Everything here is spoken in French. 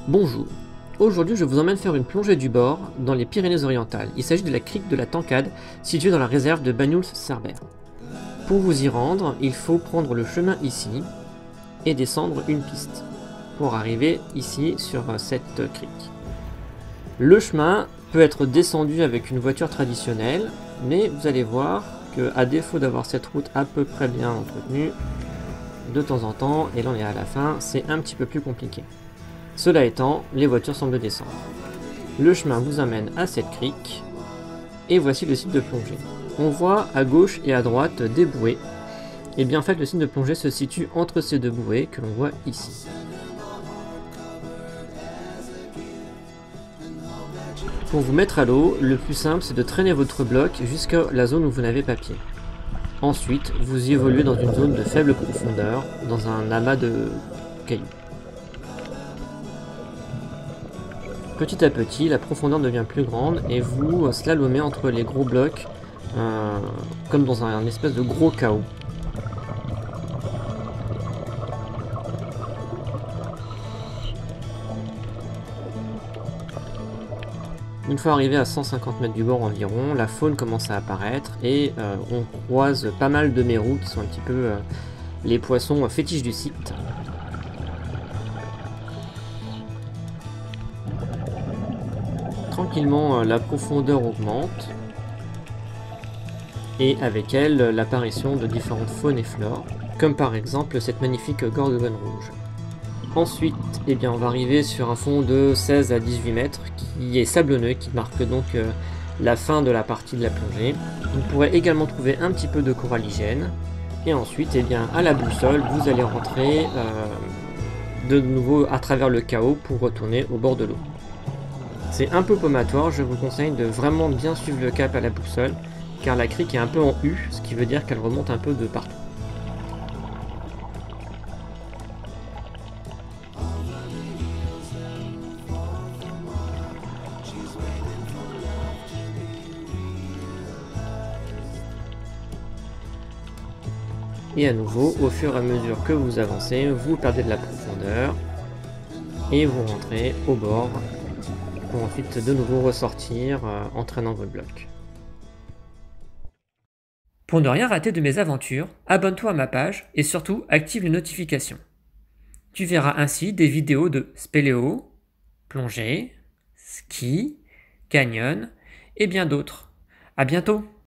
Bonjour, aujourd'hui je vous emmène faire une plongée du bord dans les Pyrénées-Orientales. Il s'agit de la crique de la Tancade, située dans la réserve de Banyuls-Cerbère. Pour vous y rendre, il faut prendre le chemin ici et descendre une piste pour arriver ici sur cette crique. Le chemin peut être descendu avec une voiture traditionnelle, mais vous allez voir que à défaut d'avoir cette route à peu près bien entretenue, de temps en temps, et là on est à la fin, c'est un petit peu plus compliqué. Cela étant, les voitures semblent descendre. Le chemin vous amène à cette crique, et voici le site de plongée. On voit à gauche et à droite des bouées, et bien en fait le site de plongée se situe entre ces deux bouées que l'on voit ici. Pour vous mettre à l'eau, le plus simple c'est de traîner votre bloc jusqu'à la zone où vous n'avez pas pied. Ensuite, vous évoluez dans une zone de faible profondeur, dans un amas de cailloux. Petit à petit, la profondeur devient plus grande et vous slalomez entre les gros blocs, comme dans un espèce de gros chaos. Une fois arrivé à 150 mètres du bord environ, la faune commence à apparaître et on croise pas mal de mérous qui sont un petit peu les poissons fétiches du site. Tranquillement, la profondeur augmente et avec elle l'apparition de différentes faunes et flores, comme par exemple cette magnifique gorgone rouge. Ensuite, eh bien, on va arriver sur un fond de 16 à 18 mètres qui est sablonneux, qui marque donc la fin de la partie de la plongée. Vous pourrez également trouver un petit peu de coralligène. Et ensuite, eh bien, à la boussole, vous allez rentrer de nouveau à travers le chaos pour retourner au bord de l'eau. C'est un peu paumatoire, je vous conseille de vraiment bien suivre le cap à la boussole, car la crique est un peu en U, ce qui veut dire qu'elle remonte un peu de partout. Et à nouveau, au fur et à mesure que vous avancez, vous perdez de la profondeur et vous rentrez au bord pour ensuite de nouveau ressortir en traînant votre bloc. Pour ne rien rater de mes aventures, abonne-toi à ma page et surtout active les notifications. Tu verras ainsi des vidéos de spéléo, plongée, ski, canyon et bien d'autres. À bientôt!